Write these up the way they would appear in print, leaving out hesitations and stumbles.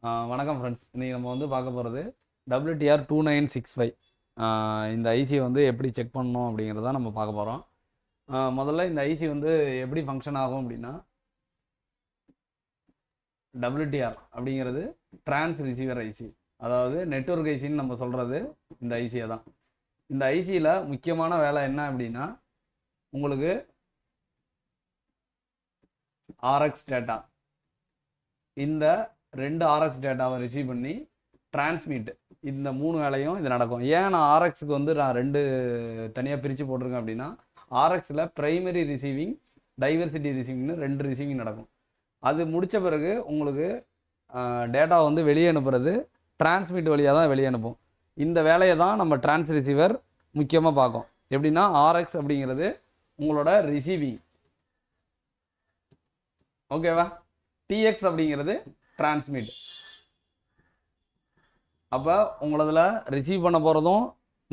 வணக்கம் ஃப்ரெண்ட்ஸ். இன்றைக்கி நம்ம வந்து பார்க்க போகிறது WTR2965 இந்த ஐசி வந்து எப்படி செக் பண்ணணும் அப்படிங்கிறத நம்ம பார்க்க போகிறோம். முதல்ல இந்த ஐசி வந்து எப்படி ஃபங்க்ஷன் ஆகும் அப்படின்னா, WTR அப்படிங்கிறது ட்ரான்ஸ் ரிசீவர் ஐசி, அதாவது நெட்வொர்க் ஐசின்னு நம்ம சொல்கிறது இந்த ஐசியை தான். இந்த ஐசியில் முக்கியமான வேலை என்ன அப்படின்னா, உங்களுக்கு ஆர்எக்ஸ் டேட்டா, இந்த 2 ஆர்எக்ஸ் டேட்டாவை ரிசீவ் பண்ணி டிரான்ஸ்மிட், இந்த 3 வேலையும் இது நடக்கும். ஏன் நான் ஆர்எக்ஸுக்கு வந்து நான் 2 தனியாக பிரித்து போட்டிருக்கேன் அப்படின்னா, ஆர்எக்ஸில் ப்ரைமரி ரிசீவிங், டைவர்சிட்டி ரிசீவிங்னு 2 ரிசீவிங் நடக்கும். அது முடித்த பிறகு உங்களுக்கு டேட்டா வந்து வெளியே அனுப்புறது டிரான்ஸ்மிட் வழியாக தான் வெளியே அனுப்பும். இந்த வேலையை தான் நம்ம டிரான்ஸ் ரிசீவர் முக்கியமாக பார்க்கும். எப்படின்னா, ஆர்எக்ஸ் அப்படிங்கிறது உங்களோட ரிசீவிங், ஓகேவா? டிஎக்ஸ் அப்படிங்கிறது டிரான்ஸ்மிட். அப்போ உங்களதில் ரிசீவ் பண்ண போகிறதும்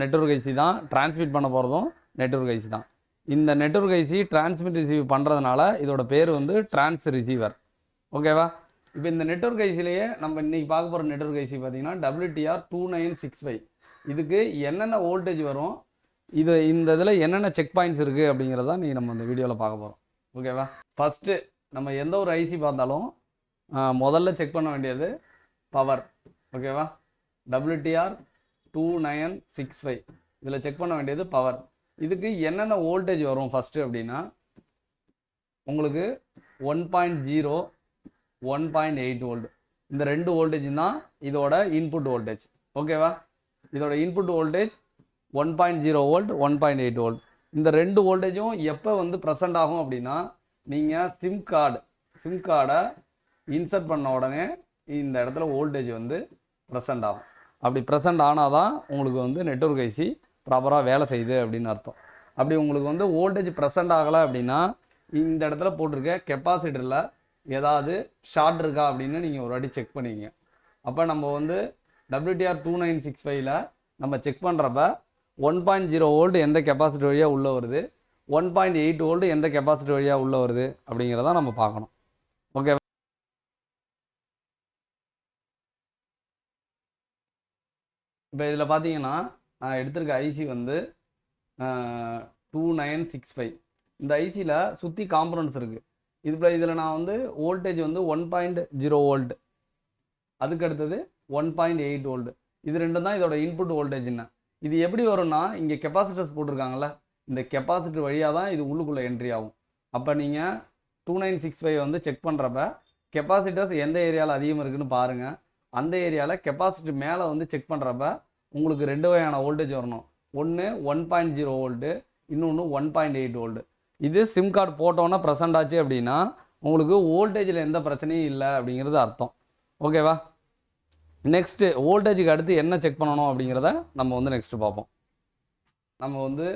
நெட்வொர்க் ஐசி தான், டிரான்ஸ்மிட் பண்ண போகிறதும் நெட்வொர்க் ஐசி தான். இந்த நெட்வொர்க் ஐசி டிரான்ஸ்மிட் ரிசீவ் பண்ணுறதுனால இதோட பேர் வந்து டிரான்ஸ் ரிசீவர், ஓகேவா? இப்போ இந்த நெட்வொர்க் ஐசிலேயே நம்ம இன்றைக்கி பார்க்க போகிற நெட்வொர்க் ஐசி பார்த்தீங்கன்னா WTR2965. இதுக்கு என்னென்ன வோல்டேஜ் வரும், இந்த இதில் என்னென்ன செக் பாயிண்ட்ஸ் இருக்குது அப்படிங்கிறத நீங்கள் நம்ம இந்த வீடியோவில் பார்க்க போகிறோம், ஓகேவா? ஃபஸ்ட்டு நம்ம எந்த ஒரு ஐசி பார்த்தாலும் முதல்ல செக் பண்ண வேண்டியது பவர், ஓகேவா? WTR2965 இதில் செக் பண்ண வேண்டியது பவர். இதுக்கு என்னென்ன வோல்டேஜ் வரும் ஃபஸ்ட்டு அப்படின்னா, உங்களுக்கு 1.0, 1.8 வோல்ட், இந்த 2 வோல்டேஜ் தான் இதோட இன்புட் வோல்டேஜ், ஓகேவா? இதோட இன்புட் வோல்டேஜ் 1.0 வோல்ட், 1.8 வோல்ட். இந்த 2 வோல்டேஜும் எப்போ வந்து ப்ரெசென்ட் ஆகும் அப்படின்னா, நீங்கள் சிம் கார்டை இன்சர்ட் பண்ண உடனே இந்த இடத்துல வோல்டேஜ் வந்து ப்ரெசென்ட் ஆகும். அப்படி ப்ரெசென்ட் ஆனால் தான் உங்களுக்கு வந்து நெட்வொர்க் ஐசி ப்ராப்பராக வேலை செய்யுது அப்படின்னு அர்த்தம். அப்படி உங்களுக்கு வந்து வோல்டேஜ் ப்ரெசென்ட் ஆகலை அப்படின்னா, இந்த இடத்துல போட்டிருக்க கெப்பாசிட்டரில் ஏதாவது ஷார்ட் இருக்கா அப்படின்னு நீங்கள் ஒரு வாட்டி செக் பண்ணிங்க. அப்போ நம்ம வந்து WTR2965ல் நம்ம செக் பண்ணுறப்ப 1.0 வோல்ட் எந்த கெப்பாசிட்டி வழியாக உள்ளே வருது, 1.8 வோல்ட் எந்த கெப்பாசிட்டி வழியாக உள்ளே வருது அப்படிங்கிறத நம்ம பார்க்கணும், ஓகே? இப்போ இதில் பார்த்தீங்கன்னா, நான் எடுத்திருக்க ஐசி வந்து 2965. இந்த ஐசியில் சுற்றி காம்பனன்ட்ஸ் இருக்குது. இதில் நான் வந்து வோல்டேஜ் வந்து 1.0 வோல்ட், அதுக்கு அடுத்தது 1.8 வோல்ட், இது ரெண்டும் தான் இதோட இன்புட் வோல்டேஜ். என்ன இது எப்படி வரும்னா, இங்கே கெப்பாசிட்டர்ஸ் போட்டிருக்காங்கல்ல, இந்த கெப்பாசிட்டர் வழியாக தான் இது உள்ளுக்குள்ளே என்ட்ரி ஆகும். அப்போ நீங்கள் 2965 வந்து செக் பண்ணுறப்ப கெப்பாசிட்டர்ஸ் எந்த ஏரியாவில் அதிகமாக இருக்குதுன்னு பாருங்கள். அந்த ஏரியாவில் கெப்பாசிட்டி மேலே வந்து செக் பண்ணுறப்ப உங்களுக்கு 2 வகையான வோல்டேஜ் வரணும். ஒன்று 1.0 வோல்ட்டு, இன்னொன்று 1.8 வோல்ட்டு. இது சிம் கார்டு போட்டோன்னா ப்ரெசென்ட் ஆச்சு அப்படின்னா உங்களுக்கு வோல்டேஜில் எந்த பிரச்சனையும் இல்லை அப்படிங்கிறது அர்த்தம், ஓகேவா? நெக்ஸ்ட்டு வோல்டேஜுக்கு அடுத்து என்ன செக் பண்ணணும் அப்படிங்கிறத நம்ம வந்து நெக்ஸ்ட்டு பார்ப்போம். நம்ம வந்து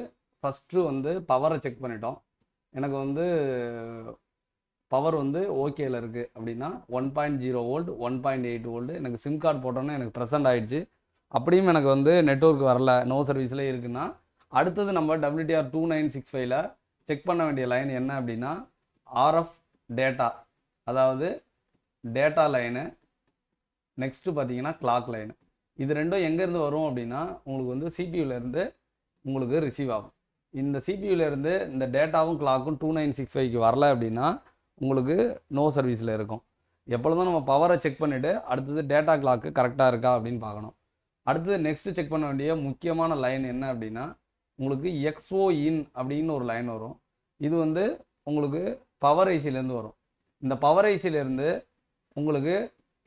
ஃபஸ்ட்டு வந்து பவரை செக் பண்ணிட்டோம். எனக்கு வந்து பவர் வந்து ஓகேயில் இருக்குது அப்படின்னா 1.0 வோல்ட், 1.8 வோல்ட் எனக்கு சிம் கார்டு போட்டோன்னா எனக்கு ப்ரெசென்ட் ஆகிடுச்சு. அப்படியும் எனக்கு வந்து நெட்வொர்க் வரல, நோ சர்வீஸில் இருக்குன்னா, அடுத்தது நம்ம WTR2965ல் செக் பண்ண வேண்டிய லைன் என்ன அப்படின்னா, RF டேட்டா, அதாவது டேட்டா லைனு, நெக்ஸ்ட்டு பார்த்தீங்கன்னா கிளாக் லைனு. இது ரெண்டும் எங்கேருந்து வரும் அப்படின்னா, உங்களுக்கு வந்து சிபியூலேருந்து உங்களுக்கு ரிசீவ் ஆகும். இந்த சிபியூலேருந்து இந்த டேட்டாவும் கிளாக்கும் 2965க்கு வரல அப்படின்னா உங்களுக்கு நோ சர்வீஸில் இருக்கும். எப்பொழுதும் நம்ம பவரை செக் பண்ணிவிட்டு அடுத்தது டேட்டா கிளாக்கு கரெக்டாக இருக்கா அப்படின்னு பார்க்கணும். அடுத்தது நெக்ஸ்ட்டு செக் பண்ண வேண்டிய முக்கியமான லைன் என்ன அப்படின்னா, உங்களுக்கு XO இன் அப்படின்னு ஒரு லைன் வரும். இது வந்து உங்களுக்கு பவர் ஐசிலேருந்து வரும். இந்த பவர் ஐசிலேருந்து உங்களுக்கு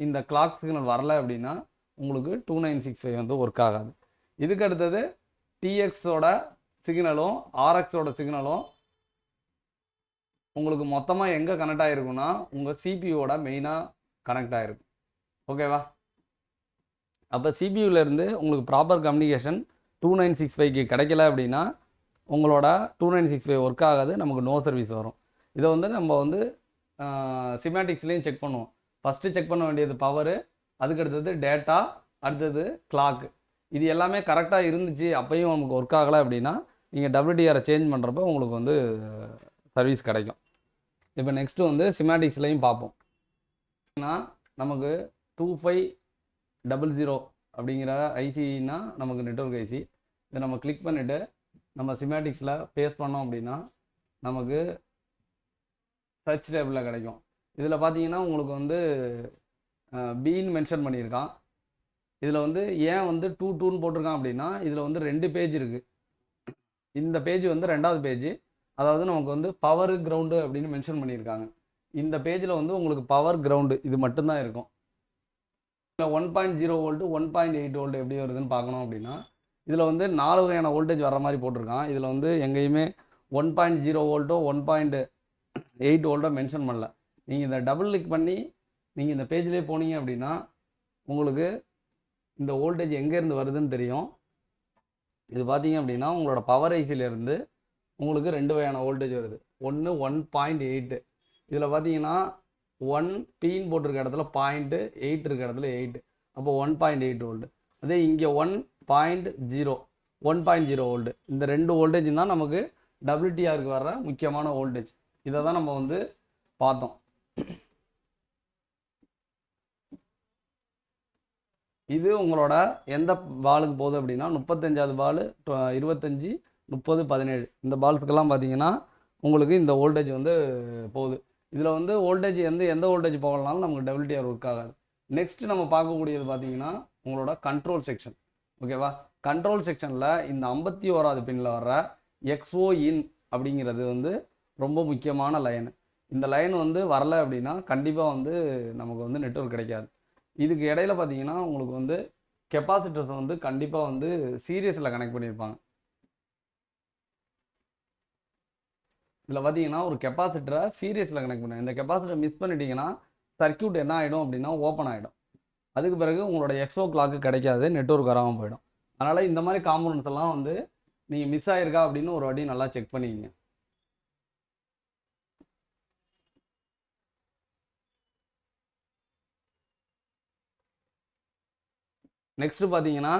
இந்த கிளாக் சிக்னல் வரல அப்படின்னா உங்களுக்கு 2965 வந்து ஒர்க் ஆகாது. இதுக்கு அடுத்தது டிஎக்ஸோட சிக்னலும் ஆர்எக்ஸோட சிக்னலும் உங்களுக்கு மொத்தமாக எங்கே கனெக்ட் ஆகிருக்குன்னா உங்கள் சிபியூவோட மெயினாக கனெக்ட் ஆகிருக்கும், ஓகேவா? அப்போ சிபியூலேருந்து உங்களுக்கு ப்ராப்பர் கம்யூனிகேஷன் 2965க்கு கிடைக்கல அப்படின்னா உங்களோட 2965 ஒர்க் ஆகாது, நமக்கு நோ சர்வீஸ் வரும். இதை வந்து நம்ம வந்து சிமேட்டிக்ஸ்லேயும் செக் பண்ணுவோம். ஃபஸ்ட்டு செக் பண்ண வேண்டியது பவரு, அதுக்கடுத்தது டேட்டா, அடுத்தது கிளாக்கு. இது எல்லாமே கரெக்டாக இருந்துச்சு, அப்பையும் நமக்கு ஒர்க் ஆகலை அப்படின்னா நீங்கள் WTRை சேஞ்ச் பண்ணுறப்ப உங்களுக்கு வந்து சர்வீஸ் கிடைக்கும். இப்போ நெக்ஸ்ட்டு வந்து சிமேட்டிக்ஸ்லையும் பார்ப்போம். நமக்கு 2500 அப்படிங்கிற ஐசினா நமக்கு நெட்வொர்க் ஐசி. இதை நம்ம கிளிக் பண்ணிவிட்டு நம்ம சிமேட்டிக்ஸில் பேஸ்ட் பண்ணோம் அப்படின்னா நமக்கு சர்ச் டேபிளில் கிடைக்கும். இதில் பார்த்தீங்கன்னா உங்களுக்கு வந்து பின்னு மென்ஷன் பண்ணியிருக்கான். இதில் வந்து ஏன் வந்து 2 போட்டிருக்கான் அப்படின்னா இதில் வந்து 2 பேஜ் இருக்குது. இந்த பேஜ் வந்து 2வது பேஜ், அதாவது நமக்கு வந்து பவர் கிரவுண்டு அப்படின்னு மென்ஷன் பண்ணியிருக்காங்க. இந்த பேஜில் வந்து உங்களுக்கு பவர் கிரவுண்டு இது மட்டும்தான் இருக்கும். இல்லை 1.0 வோல்ட்டு 1.8 வோல்ட் எப்படி வருதுன்னு பார்க்கணும் அப்படின்னா இதில் வந்து 4 வகையான வோல்டேஜ் வர மாதிரி போட்டிருக்கான். இதில் வந்து எங்கேயுமே 1.0 வோல்ட்டோ 1.8 வோல்ட்டோ மென்ஷன் பண்ணல. நீங்கள் இதை டபுள் கிளிக் பண்ணி நீங்கள் இந்த பேஜ்லேயே போனீங்க அப்படின்னா உங்களுக்கு இந்த வோல்டேஜ் எங்கேருந்து வருதுன்னு தெரியும். இது பார்த்தீங்க அப்படின்னா உங்களோட பவர் ஐசியிலேருந்து உங்களுக்கு 2 வகையான வோல்டேஜ் வருது. ஒன்று 1.8, இதில் பார்த்தீங்கன்னா 1 பின்னு போட்டிருக்க இடத்துல 0.8 இருக்க இடத்துல 8, அப்போ 1.8 வோல்ட். அதே இங்கே 1.0 வோல்ட். இந்த 2 வோல்டேஜ் தான் நமக்கு WTRக்கு வர்ற முக்கியமான வோல்டேஜ். இதை தான் நம்ம வந்து பார்த்தோம். இது உங்களோட எந்த பாலுக்கு போகுது அப்படின்னா 35வது பால் 25 30 17 இந்த பால்ஸுக்கெல்லாம் பார்த்தீங்கன்னா உங்களுக்கு இந்த வோல்டேஜ் வந்து போகுது. இதில் வந்து வோல்டேஜ் எந்த வோல்டேஜ் போகலனாலும் நமக்கு WTR ஒர்க் ஆகாது. நெக்ஸ்ட் நம்ம பார்க்கக்கூடியது பார்த்தீங்கன்னா உங்களோட கண்ட்ரோல் செக்ஷன். ஓகேவா? கண்ட்ரோல் செக்ஷனில் இந்த 51வது பின்னில் வர்ற XO இன் அப்படிங்கிறது வந்து ரொம்ப முக்கியமான லைனு. இந்த லைன் வந்து வரல அப்படின்னா கண்டிப்பாக வந்து நமக்கு வந்து நெட்வொர்க் கிடைக்காது. இதுக்கு இடையில பார்த்தீங்கன்னா உங்களுக்கு வந்து கெப்பாசிட்டர்ஸ் வந்து கண்டிப்பாக வந்து சீரியஸில் கனெக்ட் பண்ணியிருப்பாங்க. இதில் பார்த்தீங்கன்னா ஒரு கெப்பாசிட்டரை சீரியஸில் கனெக்ட் பண்ணுங்க. இந்த கெப்பாசிட்டர் மிஸ் பண்ணிட்டீங்கன்னா சர்க்யூட் என்ன ஆகிடும் அப்படின்னா ஓப்பன் ஆகிடும். அதுக்கு பிறகு உங்களோட எக்ஸோ கிளாக்கு கிடைக்காது, நெட்வொர்க் வராமல் போயிடும். அதனால் இந்த மாதிரி காம்போனன்ட்ஸ் எல்லாம் வந்து நீங்கள் மிஸ் ஆகிருக்கா அப்படின்னு ஒரு வாட்டி நல்லா செக் பண்ணிக்கிங்க. நெக்ஸ்ட் பார்த்தீங்கன்னா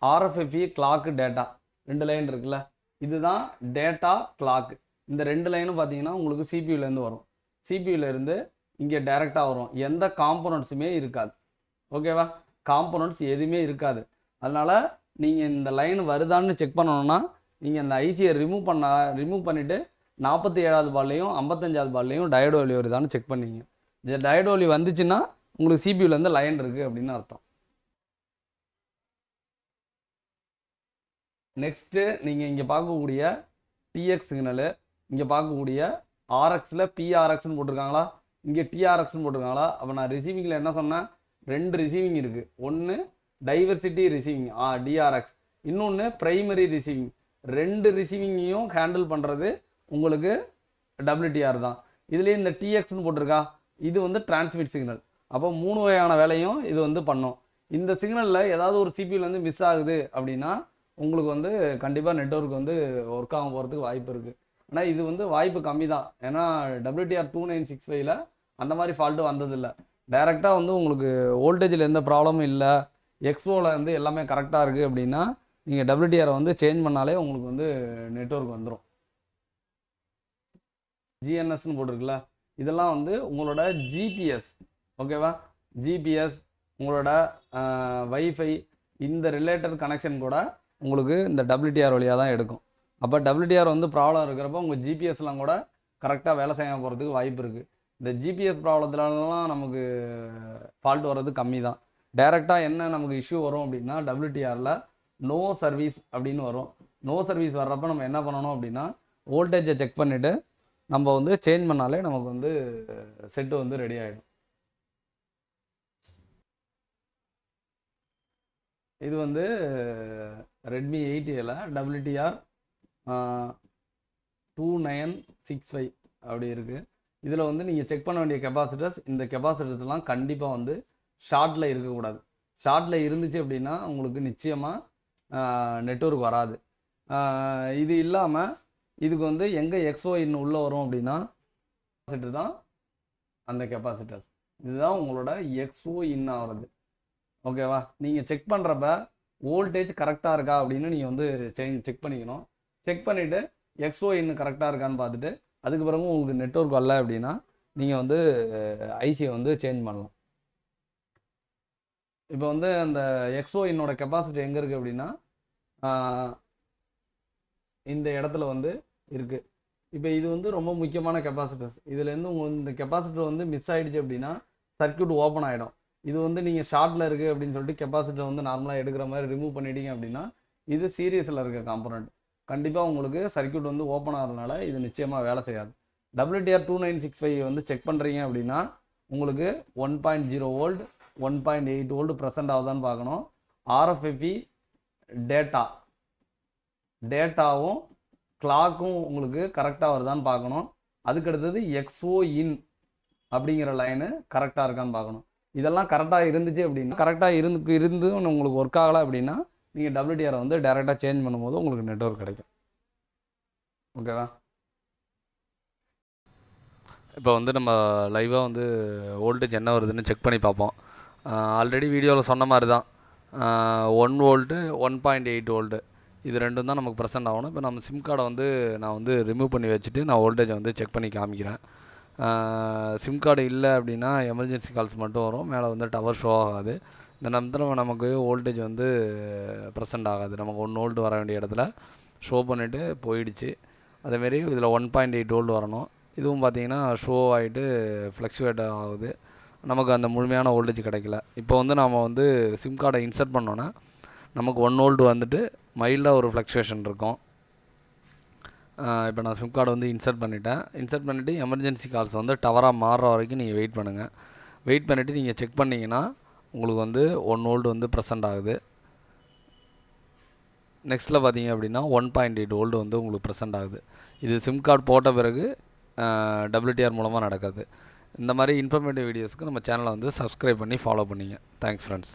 RFFE கிளாக்கு டேட்டா 2 லைன் இருக்குல்ல, இதுதான் டேட்டா கிளாக்கு. இந்த 2 லைனும் பார்த்தீங்கன்னா உங்களுக்கு சிபியூலேருந்து வரும். சிபியூலேருந்து இங்கே டைரெக்டாக வரும். எந்த காம்போனன்ட்ஸுமே இருக்காது. ஓகேவா? காம்போனன்ட்ஸ் எதுவுமே இருக்காது. அதனால் நீங்கள் இந்த லைன் வருதான்னு செக் பண்ணணும்னா நீங்கள் இந்த ஐசியை ரிமூவ் பண்ணிவிட்டு 47வது பால்லையும் 55வது பால்லையும் டயோடு வழி வருதான்னு செக் பண்ணிங்க. இந்த டயோடு வழி வந்துச்சுன்னா உங்களுக்கு சிபியூலேருந்து லைன் இருக்குது அப்படின்னு அர்த்தம். நெக்ஸ்ட்டு நீங்கள் இங்கே பார்க்கக்கூடிய டிஎக்ஸ் சிக்னலு, இங்கே பார்க்கக்கூடிய ஆர்எக்ஸில் பிஆர்எக்ஸ்ன்னு போட்டிருக்காங்களா, இங்கே டிஆர்எக்ஸ்ன்னு போட்டிருக்காங்களா? அப்போ நான் ரிசீவிங்கில் என்ன சொன்னேன்? 2 ரிசீவிங் இருக்குது. ஒன்று டைவர்சிட்டி ரிசீவிங் டிஆர்எக்ஸ், இன்னொன்று ப்ரைமரி ரிசீவிங். 2 ரிசீவிங்கையும் ஹேண்டில் பண்ணுறது உங்களுக்கு WTR தான். இதுலேயே இந்த டிஎக்ஸ்ன்னு போட்டிருக்கா, இது வந்து டிரான்ஸ்மிட் சிக்னல். அப்போ 3 வகையான வேலையும் இது வந்து பண்ணும். இந்த சிக்னலில் ஏதாவது ஒரு சிபியூலேருந்து மிஸ் ஆகுது அப்படின்னா உங்களுக்கு வந்து கண்டிப்பாக நெட்வொர்க் வந்து ஒர்க் ஆகும் போகிறதுக்கு வாய்ப்பு இருக்குது. ஆனால் இது வந்து வாய்ப்பு கம்மி தான். ஏன்னா WTR 2965ல் அந்த மாதிரி ஃபால்ட்டு வந்ததில்லை. டைரெக்டாக வந்து உங்களுக்கு வோல்டேஜில் எந்த ப்ராப்ளமும் இல்லை, எக்ஸ்ஓவில் வந்து எல்லாமே கரெக்டாக இருக்குது அப்படின்னா நீங்கள் WTR வந்து சேஞ்ச் பண்ணாலே உங்களுக்கு வந்து நெட்வொர்க் வந்துடும். GNSன்னு போட்டிருக்குல்ல, இதெல்லாம் வந்து உங்களோட ஜிபிஎஸ். ஓகேவா? ஜிபிஎஸ் உங்களோட வைஃபை இந்த ரிலேட்டட் கனெக்ஷன் கூட உங்களுக்கு இந்த WTR வழியாக தான் எடுக்கும். அப்போ WTR வந்து ப்ராப்ளம் இருக்கிறப்போ உங்கள் ஜிபிஎஸ்லாம் கூட கரெக்டாக வேலை செய்யாமல் போகிறதுக்கு வாய்ப்பு இருக்குது. இந்த ஜிபிஎஸ் ப்ராப்ளத்துலலாம் நமக்கு ஃபால்ட் வர்றது கம்மி தான். டைரெக்டாக என்ன நமக்கு இஷ்யூ வரும் அப்படின்னா WTRல நோ சர்வீஸ் அப்படின்னு வரும். நோ சர்வீஸ் வர்றப்போ நம்ம என்ன பண்ணணும் அப்படின்னா வோல்டேஜை செக் பண்ணிவிட்டு நம்ம வந்து சேஞ்ச் பண்ணாலே நமக்கு வந்து செட்டு வந்து ரெடி ஆகிடும். இது வந்து ரெட்மி 8Aல WTR 2965 அப்படி இருக்குது. இதில் வந்து நீங்கள் செக் பண்ண வேண்டிய கெப்பாசிட்டர்ஸ், இந்த கெப்பாசிட்டர்ஸ்லாம் கண்டிப்பாக வந்து ஷார்ட்டில் இருக்கக்கூடாது. ஷார்ட்டில் இருந்துச்சு அப்படின்னா உங்களுக்கு நிச்சயமாக நெட்வொர்க் வராது. இது இல்லாமல் இதுக்கு வந்து எங்கே எக்ஸோ இன் உள்ளே வரும் அப்படின்னா கெப்பாசிட்டர் தான் அந்த கெப்பாசிட்டர்ஸ். இதுதான் உங்களோட எக்ஸோ இன் ஆகிறது. ஓகேவா? நீங்கள் செக் பண்ணுறப்ப வோல்டேஜ் கரெக்டாக இருக்கா அப்படின்னு நீங்கள் வந்து செக் பண்ணிக்கணும். செக் பண்ணிவிட்டு எக்ஸோ இன்னும் கரெக்டாக இருக்கான்னு பார்த்துட்டு அதுக்கு பிறகு உங்களுக்கு நெட்வொர்க் வரல அப்படின்னா நீங்கள் வந்து ஐசியை வந்து சேஞ்ச் பண்ணலாம். இப்போ வந்து அந்த எக்ஸோ இன்னோட கெப்பாசிட்டி எங்கே இருக்குது அப்படின்னா இந்த இடத்துல வந்து இருக்குது. இப்போ இது வந்து ரொம்ப முக்கியமான கெப்பாசிட்டர்ஸ். இதுலேருந்து உங்களுக்கு இந்த கெப்பாசிட்டர் வந்து மிஸ் ஆகிடுச்சு அப்படின்னா சர்க்கியூட் ஓப்பன் ஆகிடும். இது வந்து நீங்கள் ஷார்ட்டில் இருக்குது அப்படின்னு சொல்லிட்டு கெப்பாசிட்டர் வந்து நார்மலாக எடுக்கிற மாதிரி ரிமூவ் பண்ணிட்டீங்க அப்படின்னா இது சீரியஸில் இருக்க காம்பனண்ட். கண்டிப்பாக உங்களுக்கு சர்க்கியூட் வந்து ஓப்பன் ஆகிறதுனால இது நிச்சயமாக வேலை செய்யாது. WTR 2965 வந்து செக் பண்ணுறீங்க அப்படின்னா உங்களுக்கு 1.0 வோல்ட் 1.8 வோல்ட் ப்ரெசென்ட் ஆகுதான்னு பார்க்கணும். RFFE டேட்டாவும் கிளாக்கும் உங்களுக்கு கரெக்டாக வருதான்னு பார்க்கணும். அதுக்கடுத்தது எக்ஸோ இன் அப்படிங்கிற லைனு கரெக்டாக இருக்கான்னு பார்க்கணும். இதெல்லாம் கரெக்டாக இருந்துச்சு அப்படின்னா கரெக்டாக இருந்து உங்களுக்கு ஒர்க் ஆகலை அப்படின்னா நீங்கள் WTR வந்து டைரெக்டாக சேஞ்ச் பண்ணும்போது உங்களுக்கு நெட்வொர்க் கிடைக்கும். ஓகேவா? இப்போ வந்து நம்ம லைவாக வந்து வோல்டேஜ் என்ன வருதுன்னு செக் பண்ணி பார்ப்போம். ஆல்ரெடி வீடியோவில் சொன்ன மாதிரி தான் 1 வோல்ட்டு 1.8 வோல்ட்டு இது ரெண்டும் தான் நமக்கு ப்ரெசென்ட் ஆகணும். இப்போ நம்ம சிம் கார்டை வந்து நான் வந்து ரிமூவ் பண்ணி வச்சுட்டு நான் வோல்டேஜை வந்து செக் பண்ணி காமிக்கிறேன். சிம் கார்டு இல்லை அப்படின்னா எமர்ஜென்சி கால்ஸ் மட்டும் வரும், மேலே வந்து டவர் ஷோ ஆகாது. இந்த நேரத்தில் நமக்கு வோல்டேஜ் வந்து ப்ரெசென்ட் ஆகாது. நமக்கு 1 வோல்ட் வர வேண்டிய இடத்துல ஷோ பண்ணிவிட்டு போயிடுச்சு. அதேமாரி இதில் 1.8 வோல்ட் வரணும். இதுவும் பார்த்திங்கன்னா ஷோ ஆகிட்டு ஃப்ளக்சுவேட் ஆகுது, நமக்கு அந்த முழுமையான வோல்டேஜ் கிடைக்கல. இப்போ வந்து நாம் வந்து சிம் கார்டை இன்சர்ட் பண்ணோன்னா நமக்கு 1 வோல்ட் வந்துட்டு மைல்டாக ஒரு ஃப்ளக்சுவேஷன் இருக்கும். இப்போ நான் சிம் கார்டை வந்து இன்சர்ட் பண்ணிவிட்டு எமர்ஜென்சி கால்ஸ் வந்து டவராக மாறுற வரைக்கும் நீங்கள் வெயிட் பண்ணுங்கள். வெயிட் பண்ணிவிட்டு நீங்கள் செக் பண்ணிங்கன்னா உங்களுக்கு வந்து 1 வோல்ட் வந்து ப்ரெசென்ட் ஆகுது. நெக்ஸ்ட்டில் பார்த்தீங்க அப்படின்னா 1.8 வோல்ட் வந்து உங்களுக்கு ப்ரெசென்ட் ஆகுது. இது சிம் கார்டு போட்ட பிறகு WTR மூலமாக நடக்காது. இந்த மாதிரி இன்ஃபர்மேட்டிவ் வீடியோஸ்க்கு நம்ம சேனலை வந்து சப்ஸ்கிரைப் பண்ணி ஃபாலோ பண்ணிங்க. Thanks friends.